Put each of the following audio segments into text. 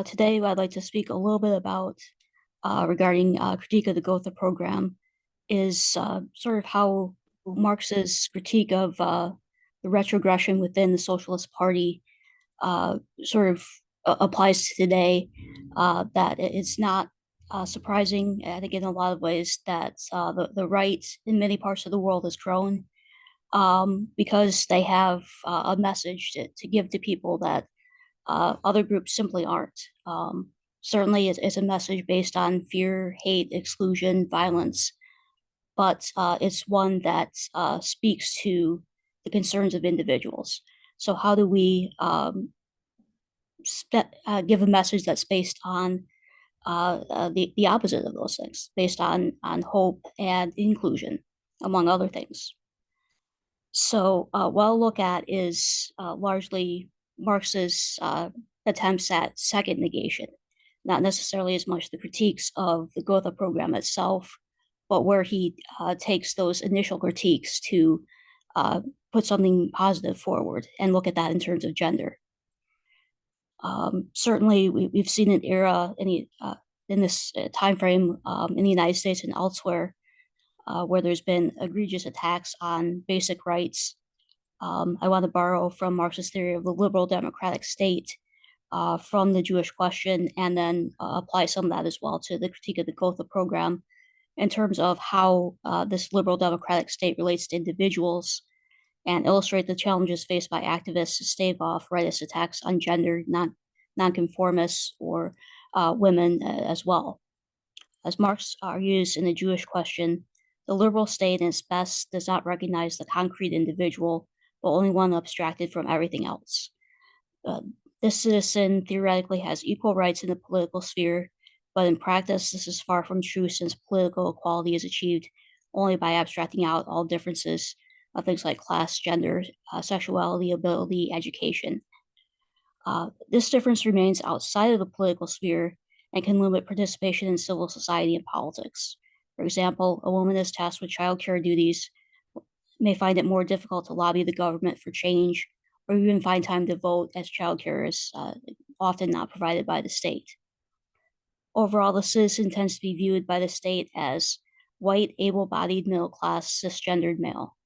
Today, I'd like to speak a little bit about regarding critique of the Gotha program is sort of how Marx's critique of the retrogression within the Socialist Party sort of applies to today. That it's not surprising, I think, in a lot of ways, that the right in many parts of the world has grown because they have a message to give to people that other groups simply aren't. Certainly, it's a message based on fear, hate, exclusion, violence, but it's one that speaks to the concerns of individuals. So, how do we give a message that's based on the opposite of those things, based on hope and inclusion, among other things? So, what I'll look at is largely Marx's attempts at second negation, not necessarily as much the critiques of the Gotha program itself, but where he takes those initial critiques to put something positive forward and look at that in terms of gender. Certainly, we've seen an era in this time frame in the United States and elsewhere where there's been egregious attacks on basic rights. I want to borrow from Marxist theory of the liberal democratic state from the Jewish question, and then apply some of that as well to the critique of the Gotha program in terms of how this liberal democratic state relates to individuals, and illustrate the challenges faced by activists to stave off rightist attacks on gender, nonconformists, or women as well. As Marx argues in the Jewish question, the liberal state in its best does not recognize the concrete individual, but only one abstracted from everything else. This citizen theoretically has equal rights in the political sphere, but in practice, this is far from true, since political equality is achieved only by abstracting out all differences of things like class, gender, sexuality, ability, education. This difference remains outside of the political sphere and can limit participation in civil society and politics. For example, a woman is tasked with childcare duties may find it more difficult to lobby the government for change, or even find time to vote, as childcare is often not provided by the state. Overall, the citizen tends to be viewed by the state as white, able-bodied, middle-class, cisgendered male,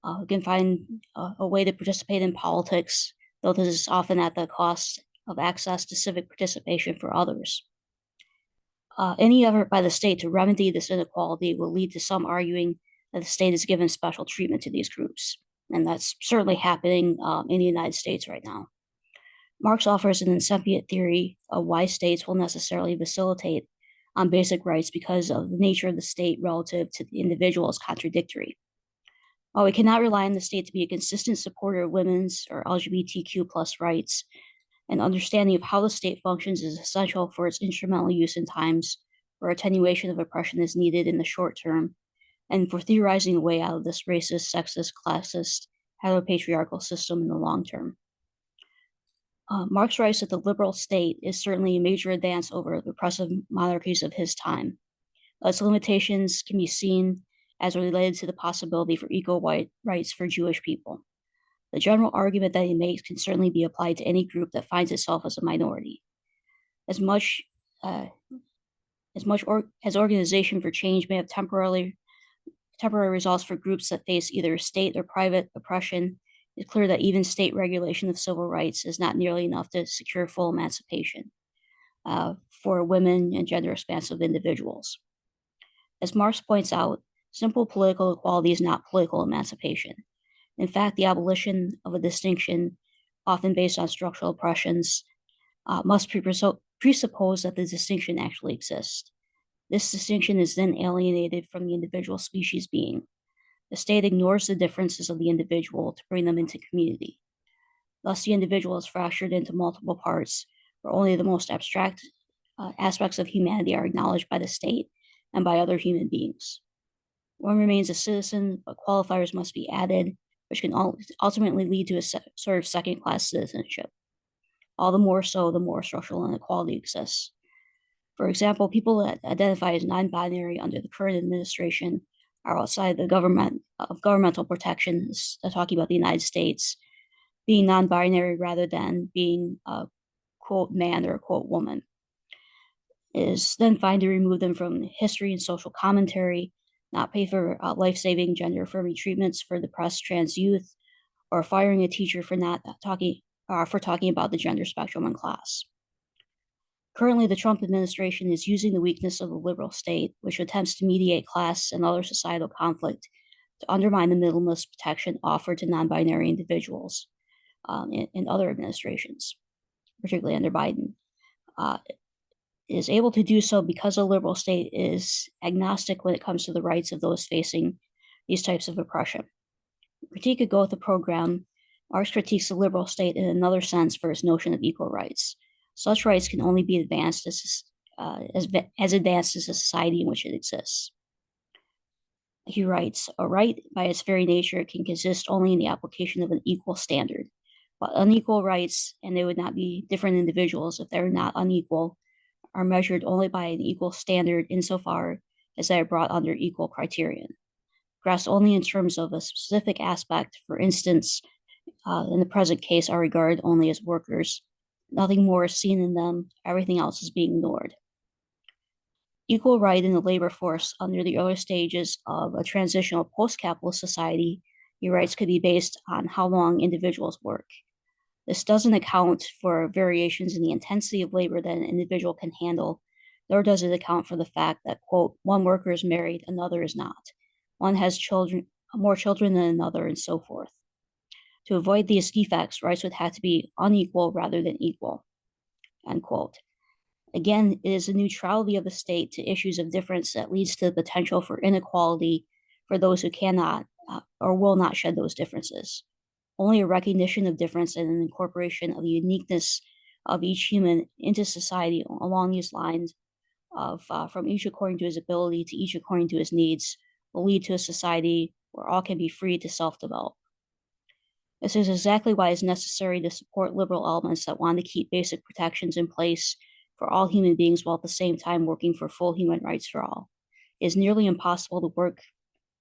who can find a way to participate in politics, though this is often at the cost of access to civic participation for others. Any effort by the state to remedy this inequality will lead to some arguing that the state is given special treatment to these groups, and that's certainly happening in the United States right now. Marx offers an incipient theory of why states will necessarily facilitate on basic rights because of the nature of the state relative to the individual is contradictory. While we cannot rely on the state to be a consistent supporter of women's or LGBTQ plus rights, an understanding of how the state functions is essential for its instrumental use in times where attenuation of oppression is needed in the short term, and for theorizing a way out of this racist, sexist, classist, heteropatriarchal system in the long term. Marx writes that the liberal state is certainly a major advance over the repressive monarchies of his time. Its limitations can be seen as related to the possibility for equal rights for Jewish people. The general argument that he makes can certainly be applied to any group that finds itself as a minority. As much as organization for change may have temporary results for groups that face either state or private oppression, it's clear that even state regulation of civil rights is not nearly enough to secure full emancipation for women and gender-expansive individuals. As Marx points out, simple political equality is not political emancipation. In fact, the abolition of a distinction, often based on structural oppressions, must presuppose that the distinction actually exists. This distinction is then alienated from the individual species being. The state ignores the differences of the individual to bring them into community. Thus, the individual is fractured into multiple parts, where only the most abstract aspects of humanity are acknowledged by the state and by other human beings. One remains a citizen, but qualifiers must be added, which can ultimately lead to a sort of second-class citizenship. All the more so, the more structural inequality exists. For example, people that identify as non-binary under the current administration are outside the governmental protections, talking about the United States, being non-binary rather than being quote man or quote woman. It is then fine to remove them from history and social commentary, not pay for life-saving gender-affirming treatments for depressed trans youth, or firing a teacher for not talking about the gender spectrum in class. Currently, the Trump administration is using the weakness of the liberal state, which attempts to mediate class and other societal conflict, to undermine the minimalist protection offered to non-binary individuals in other administrations, particularly under Biden. Is able to do so because the liberal state is agnostic when it comes to the rights of those facing these types of oppression. Critique of Gotha program, Marx critiques the liberal state in another sense for its notion of equal rights. Such rights can only be advanced as advanced as a society in which it exists. He writes, a right by its very nature can consist only in the application of an equal standard, but unequal rights, and they would not be different individuals if they're not unequal, are measured only by an equal standard insofar as they are brought under equal criterion. Grasped only in terms of a specific aspect, for instance, in the present case, are regarded only as workers. Nothing more is seen in them, everything else is being ignored. Equal right in the labor force under the early stages of a transitional post-capitalist society, he writes, could be based on how long individuals work. This doesn't account for variations in the intensity of labor that an individual can handle, nor does it account for the fact that, quote, one worker is married, another is not. One has more children than another, and so forth. To avoid these defects, rights would have to be unequal rather than equal, end quote. Again, it is the neutrality of the state to issues of difference that leads to the potential for inequality for those who cannot or will not shed those differences. Only a recognition of difference and an incorporation of the uniqueness of each human into society along these lines of from each according to his ability to each according to his needs will lead to a society where all can be free to self-develop. This is exactly why it's necessary to support liberal elements that want to keep basic protections in place for all human beings while at the same time working for full human rights for all. It is nearly impossible to work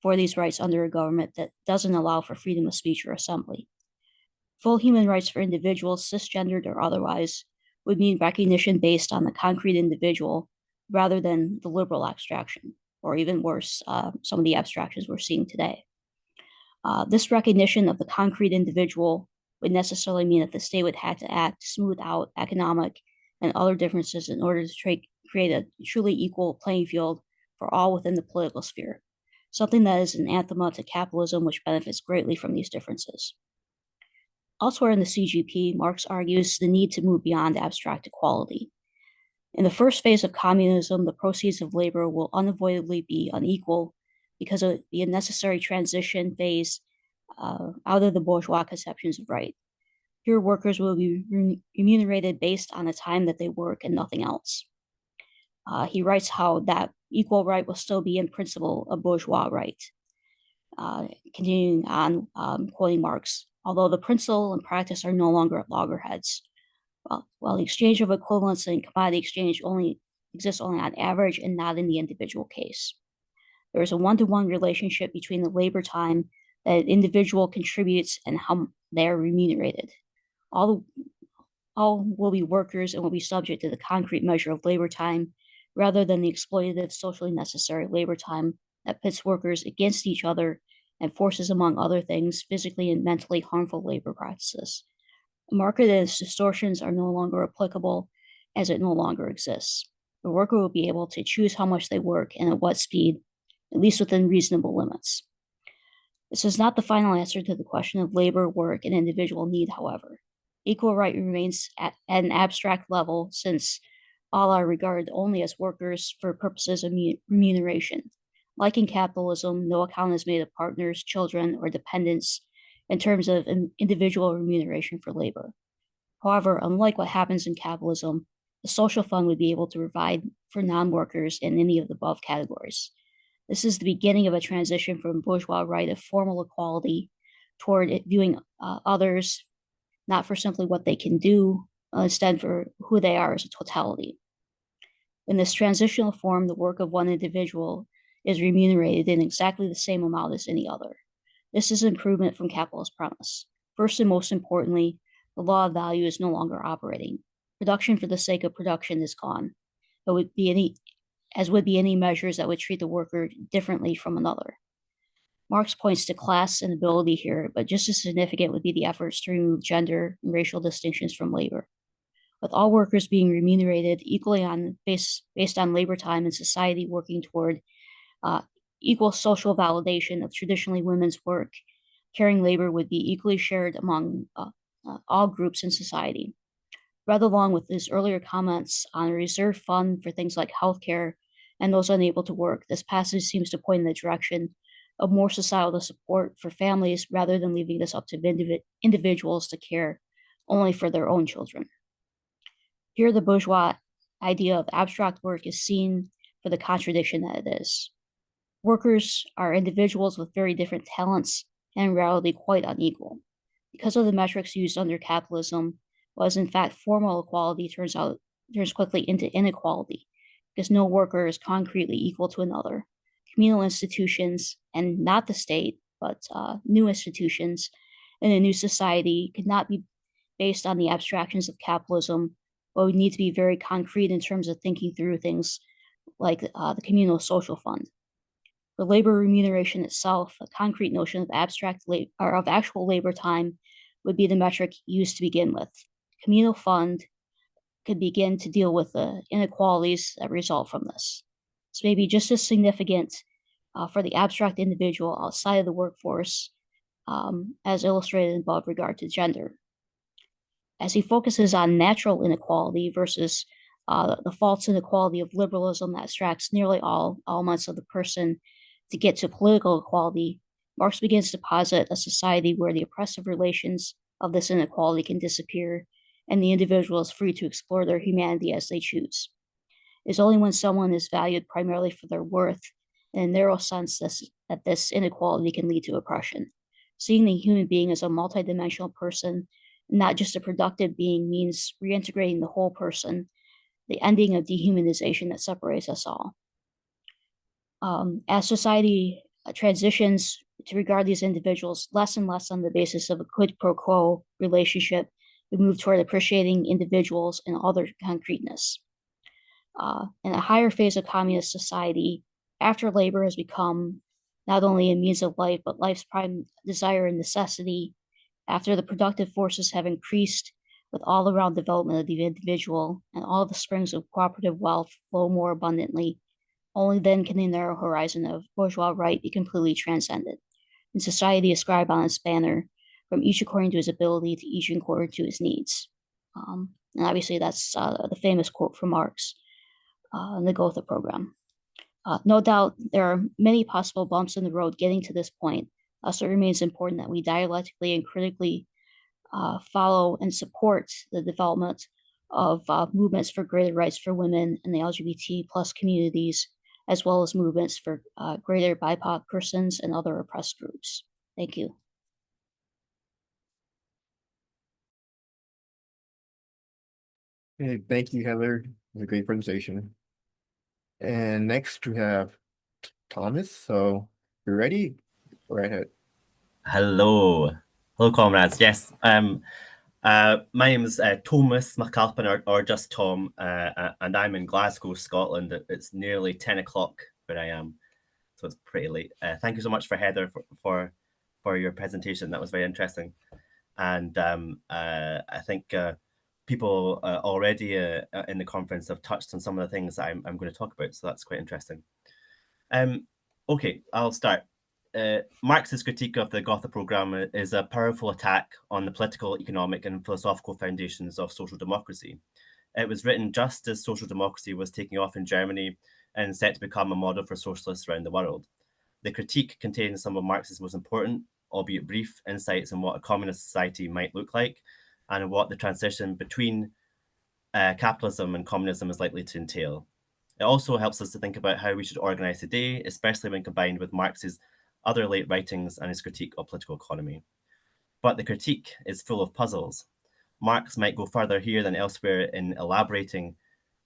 for these rights under a government that doesn't allow for freedom of speech or assembly. Full human rights for individuals, cisgendered or otherwise, would mean recognition based on the concrete individual rather than the liberal abstraction, or even worse, some of the abstractions we're seeing today. This recognition of the concrete individual would necessarily mean that the state would have to act to smooth out economic and other differences in order to create a truly equal playing field for all within the political sphere, something that is an anathema to capitalism, which benefits greatly from these differences. Elsewhere in the CGP, Marx argues the need to move beyond abstract equality. In the first phase of communism, the proceeds of labor will unavoidably be unequal because of the necessary transition phase out of the bourgeois conceptions of right. Here, workers will be remunerated based on the time that they work and nothing else. He writes how that equal right will still be in principle a bourgeois right. Continuing on, quoting Marx, although the principle and practice are no longer at loggerheads. While the exchange of equivalents and commodity exchange exists only on average and not in the individual case. There is a one-to-one relationship between the labor time that an individual contributes and how they are remunerated. All will be workers and will be subject to the concrete measure of labor time rather than the exploitative, socially necessary labor time that pits workers against each other and forces, among other things, physically and mentally harmful labor practices. The market and its distortions are no longer applicable as it no longer exists. The worker will be able to choose how much they work and at what speed, at least within reasonable limits. This is not the final answer to the question of labor, work, and individual need, however. Equal right remains at an abstract level since all are regarded only as workers for purposes of remuneration. Like in capitalism, no account is made of partners, children, or dependents in terms of individual remuneration for labor. However, unlike what happens in capitalism, the social fund would be able to provide for non-workers in any of the above categories. This is the beginning of a transition from bourgeois right of formal equality toward viewing others not for simply what they can do, instead for who they are as a totality. In this transitional form, the work of one individual is remunerated in exactly the same amount as any other. This is an improvement from capitalist premise. First and most importantly, the law of value is no longer operating. Production for the sake of production is gone. It would be any measures that would treat the worker differently from another. Marx points to class and ability here, but just as significant would be the efforts to remove gender and racial distinctions from labor. With all workers being remunerated equally based on labor time and society working toward uh, equal social validation of traditionally women's work, caring labor would be equally shared among all groups in society. Read along with his earlier comments on a reserve fund for things like healthcare and those unable to work, this passage seems to point in the direction of more societal support for families rather than leaving this up to individuals to care only for their own children. Here, the bourgeois idea of abstract work is seen for the contradiction that it is. Workers are individuals with very different talents and in reality quite unequal. Because of the metrics used under capitalism, what is in fact formal equality turns quickly into inequality, because no worker is concretely equal to another. Communal institutions, and not the state, but new institutions in a new society could not be based on the abstractions of capitalism, but would need to be very concrete in terms of thinking through things like the communal social fund. For labor remuneration itself, a concrete notion of of actual labor time would be the metric used to begin with. Communal fund could begin to deal with the inequalities that result from this. This may be just as significant for the abstract individual outside of the workforce as illustrated above regard to gender. As he focuses on natural inequality versus the false inequality of liberalism that extracts nearly all elements of the person to get to political equality, Marx begins to posit a society where the oppressive relations of this inequality can disappear and the individual is free to explore their humanity as they choose. It is only when someone is valued primarily for their worth, in a narrow sense, that this inequality can lead to oppression. Seeing the human being as a multidimensional person, not just a productive being, means reintegrating the whole person, the ending of dehumanization that separates us all. As society transitions to regard these individuals less and less on the basis of a quid pro quo relationship, we move toward appreciating individuals in all their concreteness. In a higher phase of communist society, after labor has become not only a means of life, but life's prime desire and necessity, after the productive forces have increased with all around development of the individual and all the springs of cooperative wealth flow more abundantly, only then can the narrow horizon of bourgeois right be completely transcended, and society ascribe on its banner from each according to his ability to each according to his needs. And obviously, that's the famous quote from Marx in the Gotha program. No doubt there are many possible bumps in the road getting to this point, so it remains important that we dialectically and critically follow and support the development of movements for greater rights for women and the LGBT plus communities, as well as movements for greater BIPOC persons and other oppressed groups. Thank you. Okay, thank you, Heather. It was a great presentation. And next we have Thomas. So you're ready? Go right ahead. Hello, comrades. Yes, my name is Tomas MacAilpein, or just Tom, and I'm in Glasgow, Scotland. It's nearly 10 o'clock where I am, so it's pretty late. Thank you so much for Heather for your presentation. That was very interesting, and I think people already in the conference have touched on some of the things that I'm going to talk about, so that's quite interesting. Okay, I'll start. Marx's critique of the Gotha program is a powerful attack on the political, economic, and philosophical foundations of social democracy. It was written just as social democracy was taking off in Germany and set to become a model for socialists around the world. The critique contains some of Marx's most important, albeit brief, insights on what a communist society might look like and what the transition between capitalism and communism is likely to entail. It also helps us to think about how we should organize today, especially when combined with Marx's other late writings and his critique of political economy. But the critique is full of puzzles. Marx might go further here than elsewhere in elaborating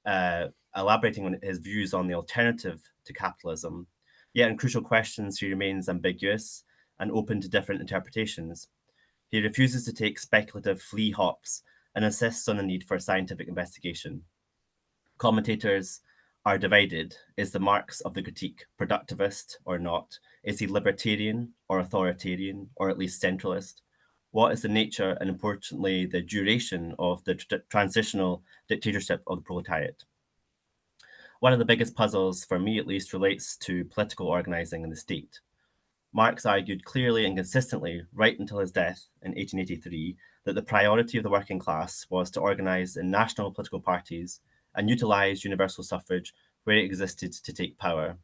on his views on the alternative to capitalism. Yet in crucial questions, he remains ambiguous and open to different interpretations. He refuses to take speculative flea hops and insists on the need for scientific investigation. Commentators are divided. Is the Marx of the critique productivist or not? Is he libertarian or authoritarian, or at least centralist? What is the nature and, importantly, the duration of the transitional dictatorship of the proletariat? One of the biggest puzzles, for me at least, relates to political organizing in the state. Marx argued clearly and consistently, right until his death in 1883, that the priority of the working class was to organize in national political parties and utilize universal suffrage where it existed to take power.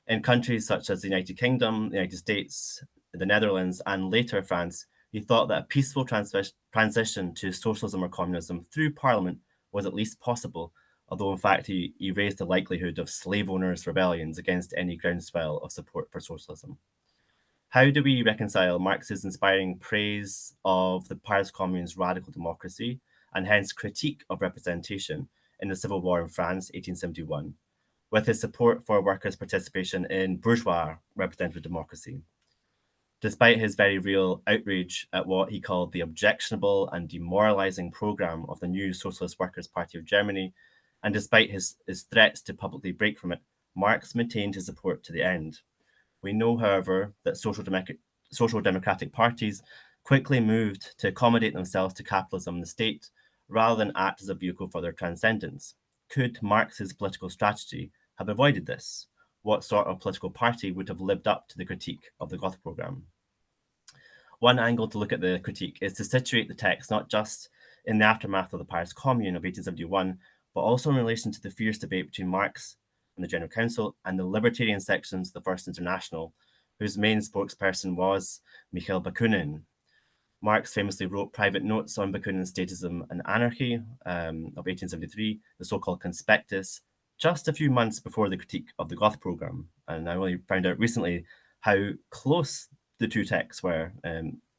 In countries such as the United Kingdom, the United States, the Netherlands, and later France, he thought that a peaceful transition to socialism or communism through parliament was at least possible, although in fact he raised the likelihood of slave owners' rebellions against any groundswell of support for socialism. How do we reconcile Marx's inspiring praise of the Paris Commune's radical democracy and hence critique of representation in the Civil War in France, 1871, with his support for workers' participation in bourgeois representative democracy? Despite his very real outrage at what he called the objectionable and demoralizing program of the new Socialist Workers' Party of Germany, and despite his threats to publicly break from it, Marx maintained his support to the end. We know, however, that social democratic parties quickly moved to accommodate themselves to capitalism and the state, rather than act as a vehicle for their transcendence. Could Marx's political strategy have avoided this? What sort of political party would have lived up to the critique of the Gotha programme? One angle to look at the critique is to situate the text not just in the aftermath of the Paris Commune of 1871, but also in relation to the fierce debate between Marx and the General Council and the libertarian sections of the First International, whose main spokesperson was Michael Bakunin. Marx famously wrote private notes on Bakunin's statism and anarchy of 1873, the so-called conspectus, just a few months before the critique of the Gotha programme. And I only found out recently how close the two texts were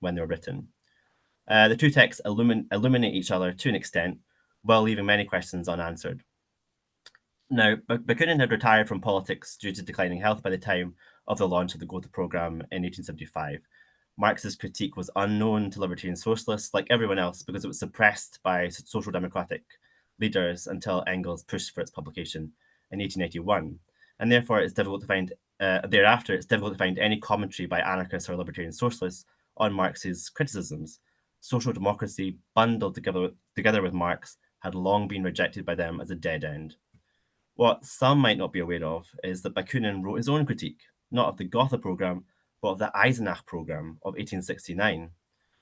when they were written. The two texts illuminate each other to an extent, while leaving many questions unanswered. Now, Bakunin had retired from politics due to declining health by the time of the launch of the Gotha programme in 1875. Marx's critique was unknown to libertarian socialists, like everyone else, because it was suppressed by social democratic leaders until Engels pushed for its publication in 1881. And therefore, it's difficult to find thereafter, it's difficult to find any commentary by anarchists or libertarian socialists on Marx's criticisms. Social democracy, bundled together with Marx, had long been rejected by them as a dead end. What some might not be aware of is that Bakunin wrote his own critique, not of the Gotha programme, but of the Eisenach programme of 1869,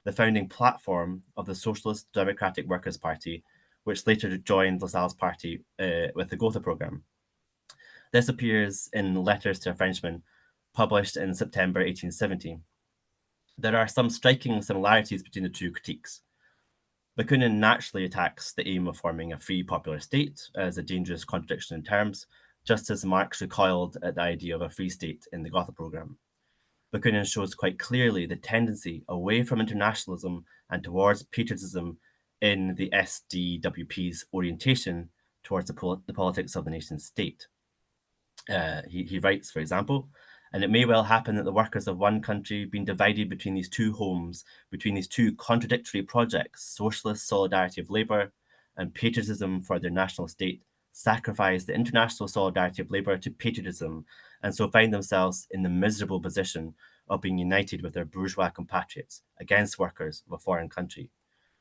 the founding platform of the Socialist Democratic Workers' Party, which later joined Lassalle's party with the Gotha programme. This appears in Letters to a Frenchman, published in September 1870. There are some striking similarities between the two critiques. Bakunin naturally attacks the aim of forming a free popular state as a dangerous contradiction in terms, just as Marx recoiled at the idea of a free state in the Gotha programme. Bakunin shows quite clearly the tendency away from internationalism and towards patriotism in the SDWP's orientation towards the politics of the nation state. He writes, for example, and it may well happen that the workers of one country, being divided between these two homes, between these two contradictory projects, socialist solidarity of labour and patriotism for their national state, sacrifice the international solidarity of labour to patriotism, and so find themselves in the miserable position of being united with their bourgeois compatriots against workers of a foreign country.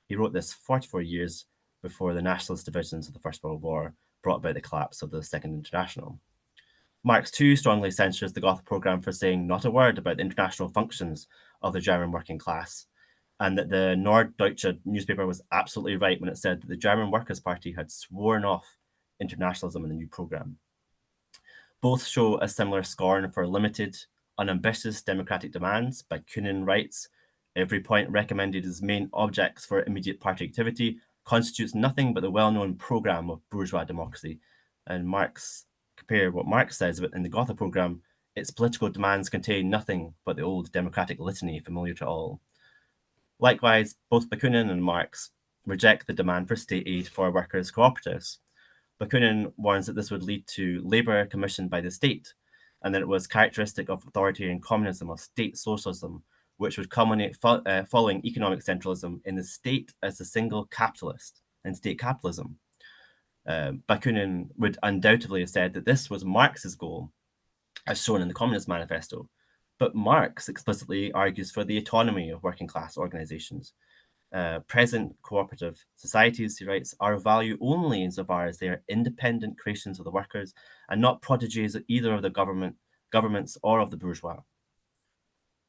He wrote this 44 years before the nationalist divisions of the First World War brought about the collapse of the Second International. Marx too strongly censures the Gotha programme for saying not a word about the international functions of the German working class, and that the Norddeutsche newspaper was absolutely right when it said that the German Workers' Party had sworn off internationalism in the new programme. Both show a similar scorn for limited, unambitious democratic demands. Bakunin writes, every point recommended as main objects for immediate party activity constitutes nothing but the well-known programme of bourgeois democracy. And compare what Marx says in the Gotha programme, its political demands contain nothing but the old democratic litany familiar to all. Likewise, both Bakunin and Marx reject the demand for state aid for workers' cooperatives. Bakunin warns that this would lead to labour commissioned by the state, and that it was characteristic of authoritarian communism or state socialism which would culminate following economic centralism in the state as a single capitalist and state capitalism. Bakunin would undoubtedly have said that this was Marx's goal, as shown in the Communist Manifesto, but Marx explicitly argues for the autonomy of working class organizations. Present cooperative societies, he writes, are of value only insofar as they are independent creations of the workers and not prodigies of either of the governments or of the bourgeois.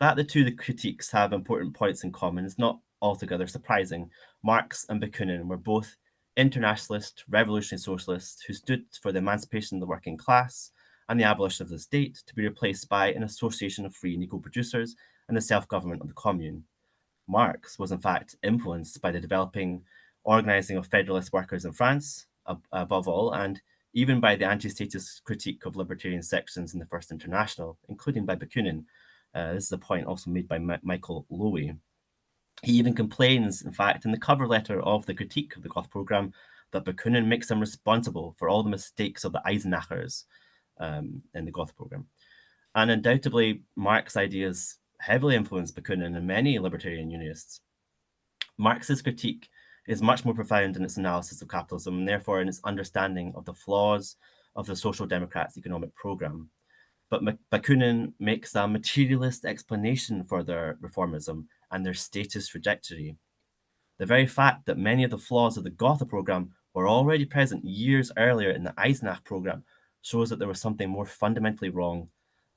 That the two critiques have important points in common is not altogether surprising. Marx and Bakunin were both internationalist, revolutionary socialists who stood for the emancipation of the working class and the abolition of the state to be replaced by an association of free and equal producers and the self-government of the commune. Marx was in fact influenced by the developing organizing of federalist workers in France, above all, and even by the anti-statist critique of libertarian sections in the First International, including by Bakunin. This is a point also made by Michael Lowy. He even complains, in fact, in the cover letter of the critique of the Gotha program, that Bakunin makes him responsible for all the mistakes of the Eisenachers in the Gotha program. And undoubtedly, Marx's ideas heavily influenced Bakunin and many libertarian unionists. Marx's critique is much more profound in its analysis of capitalism and therefore in its understanding of the flaws of the Social Democrats' economic program. But Bakunin makes a materialist explanation for their reformism and their status trajectory. The very fact that many of the flaws of the Gotha program were already present years earlier in the Eisenach program shows that there was something more fundamentally wrong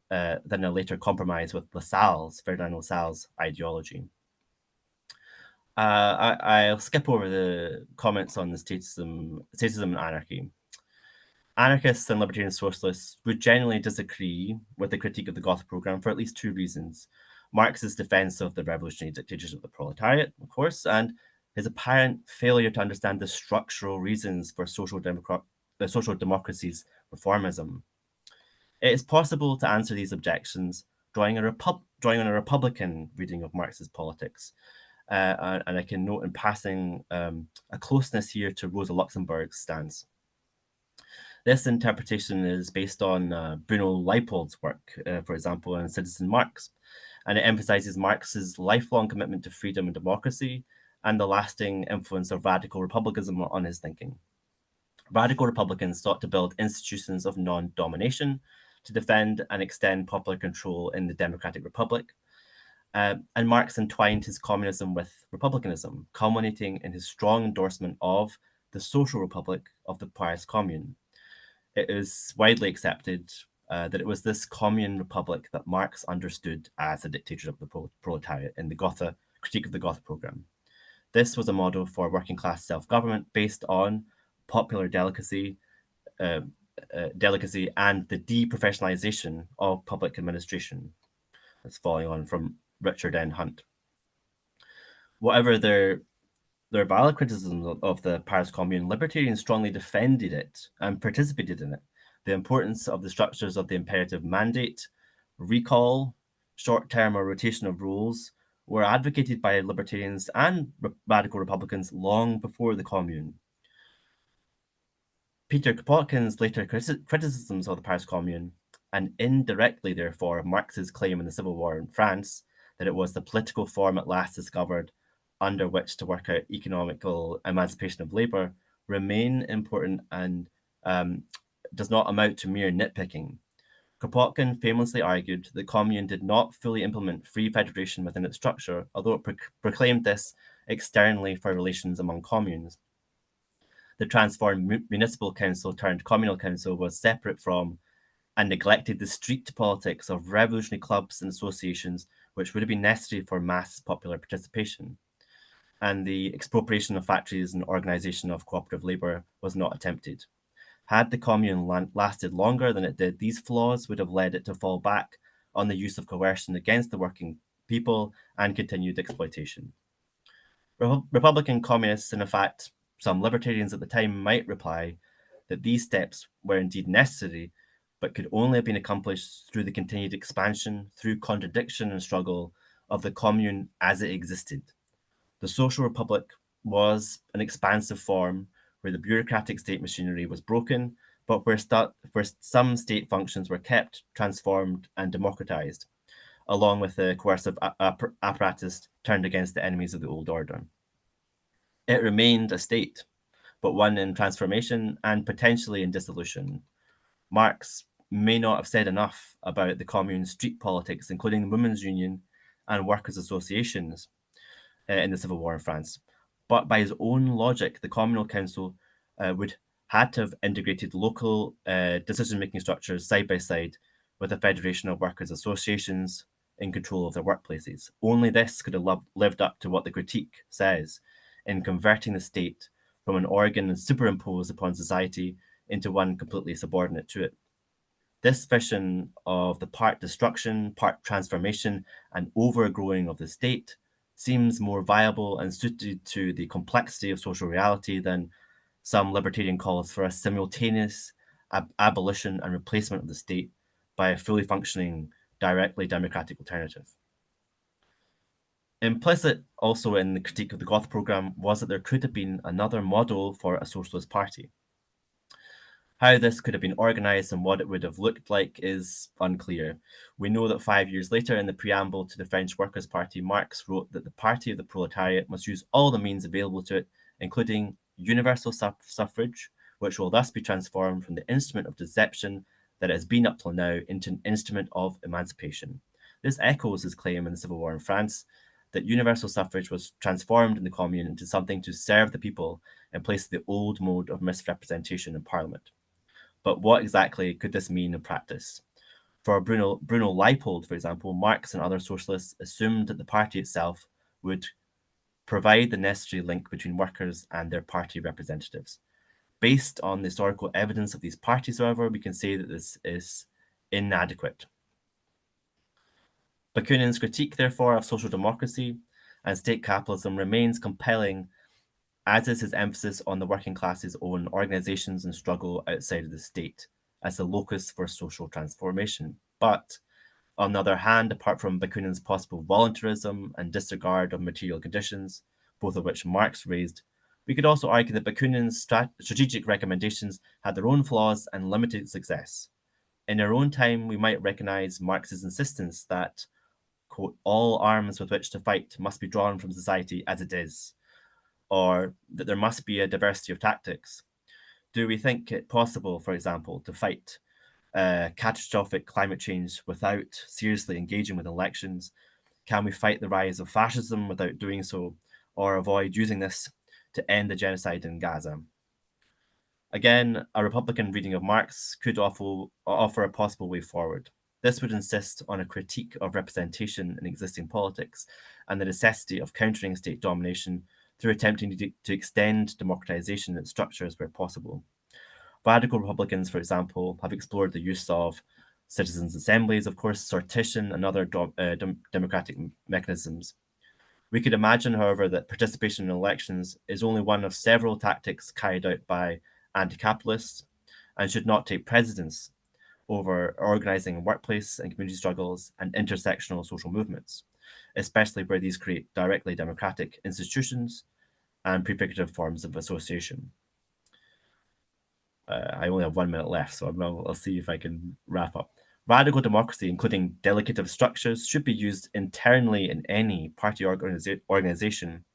than a later compromise with Ferdinand Lassalle's ideology. I'll skip over the comments on the statism and anarchy. Anarchists and libertarian socialists would generally disagree with the critique of the Gotha program for at least two reasons. Marx's defense of the revolutionary dictatorship of the proletariat, of course, and his apparent failure to understand the structural reasons for social democracy's reformism. It is possible to answer these objections drawing on a Republican reading of Marx's politics. And I can note in passing a closeness here to Rosa Luxemburg's stance. This interpretation is based on Bruno Leipold's work, for example, in Citizen Marx, and it emphasizes Marx's lifelong commitment to freedom and democracy and the lasting influence of radical republicanism on his thinking. Radical Republicans sought to build institutions of non-domination to defend and extend popular control in the Democratic Republic. And Marx entwined his communism with republicanism, culminating in his strong endorsement of the social republic of the Paris Commune. It is widely accepted that it was this commune republic that Marx understood as a dictatorship of the proletariat in the critique of the Gotha program. This was a model for working class self-government based on popular delicacy and the deprofessionalization of public administration. That's following on from Richard N. Hunt. Whatever their valid criticism of the Paris Commune, libertarians strongly defended it and participated in it. The importance of the structures of the imperative mandate, recall, short-term or rotation of rules were advocated by libertarians and radical Republicans long before the Commune. Peter Kropotkin's later criticisms of the Paris Commune, and indirectly, therefore, Marx's claim in the Civil War in France that it was the political form at last discovered under which to work out economical emancipation of labour, remain important and does not amount to mere nitpicking. Kropotkin famously argued the Commune did not fully implement free federation within its structure, although it proclaimed this externally for relations among communes. The transformed municipal council turned communal council was separate from and neglected the street politics of revolutionary clubs and associations, which would have been necessary for mass popular participation. And the expropriation of factories and organisation of cooperative labour was not attempted. Had the Commune lasted longer than it did, these flaws would have led it to fall back on the use of coercion against the working people and continued exploitation. Republican communists, and in fact, some libertarians at the time might reply that these steps were indeed necessary, but could only have been accomplished through the continued expansion, through contradiction and struggle of the Commune as it existed. The Social Republic was an expansive form where the bureaucratic state machinery was broken, but where some state functions were kept, transformed, and democratized. along with the coercive apparatus turned against the enemies of the old order. It remained a state, but one in transformation and potentially in dissolution. Marx may not have said enough about the commune's street politics, including the Women's Union and workers' associations in the Civil War in France. But by his own logic, the Communal Council would had to have integrated local decision-making structures side by side with a federation of workers' associations in control of their workplaces. Only this could have lived up to what the critique says in converting the state from an organ superimposed upon society into one completely subordinate to it. This vision of the part destruction, part transformation, and overgrowing of the state seems more viable and suited to the complexity of social reality than some libertarian calls for a simultaneous abolition and replacement of the state by a fully functioning, directly democratic alternative. Implicit also in the critique of the Gotha programme was that there could have been another model for a socialist party. How this could have been organised and what it would have looked like is unclear. We know that 5 years later, in the preamble to the French Workers' Party, Marx wrote that the party of the proletariat must use all the means available to it, including universal suffrage, which will thus be transformed from the instrument of deception that it has been up till now into an instrument of emancipation. This echoes his claim in the Civil War in France that universal suffrage was transformed in the Commune into something to serve the people in place of the old mode of misrepresentation in Parliament. But what exactly could this mean in practice? For Bruno Leipold, for example, Marx and other socialists assumed that the party itself would provide the necessary link between workers and their party representatives. Based on the historical evidence of these parties, however, we can say that this is inadequate. Bakunin's critique, therefore, of social democracy and state capitalism remains compelling, as is his emphasis on the working class's own organizations and struggle outside of the state as the locus for social transformation. But on the other hand, apart from Bakunin's possible voluntarism and disregard of material conditions, both of which Marx raised, we could also argue that Bakunin's strategic recommendations had their own flaws and limited success. In our own time, we might recognize Marx's insistence that, quote, all arms with which to fight must be drawn from society as it is, or that there must be a diversity of tactics. Do we think it possible, for example, to fight catastrophic climate change without seriously engaging with elections? Can we fight the rise of fascism without doing so, or avoid using this to end the genocide in Gaza? Again, a Republican reading of Marx could offer a possible way forward. This would insist on a critique of representation in existing politics and the necessity of countering state domination through attempting to extend democratization in structures where possible. Radical Republicans, for example, have explored the use of citizens' assemblies, of course, sortition, and other democratic mechanisms. We could imagine, however, that participation in elections is only one of several tactics carried out by anti-capitalists and should not take precedence over organizing workplace and community struggles and intersectional social movements, especially where these create directly democratic institutions and prefigurative forms of association. I only have 1 minute left, so I'll see if I can wrap up. Radical democracy, including delegative structures, should be used internally in any party organization.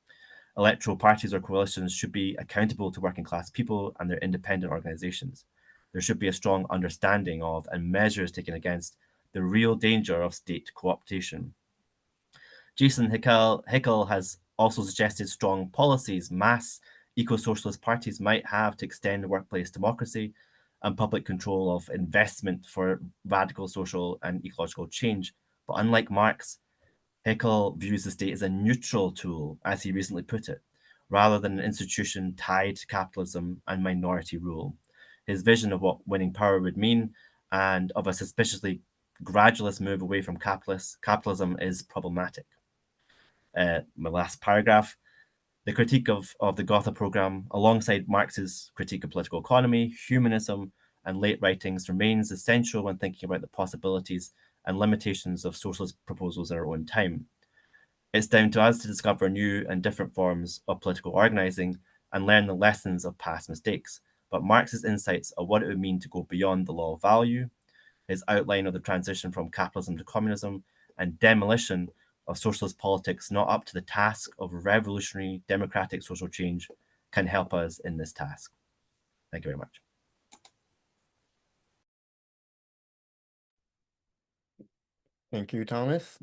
Electoral parties or coalitions should be accountable to working class people and their independent organizations. There should be a strong understanding of and measures taken against the real danger of state co-optation. Jason Hickel has also suggested strong policies mass eco-socialist parties might have to extend workplace democracy and public control of investment for radical social and ecological change. But unlike Marx, Hickel views the state as a neutral tool, as he recently put it, rather than an institution tied to capitalism and minority rule. His vision of what winning power would mean and of a suspiciously gradualist move away from capitalism is problematic. My last paragraph, the critique of the Gotha programme, alongside Marx's critique of political economy, humanism, and late writings, remains essential when thinking about the possibilities and limitations of socialist proposals in our own time. It's down to us to discover new and different forms of political organising and learn the lessons of past mistakes. But Marx's insights of what it would mean to go beyond the law of value, his outline of the transition from capitalism to communism, and demolition of socialist politics not up to the task of revolutionary democratic social change can help us in this task. Thank you very much. Thank you, Thomas.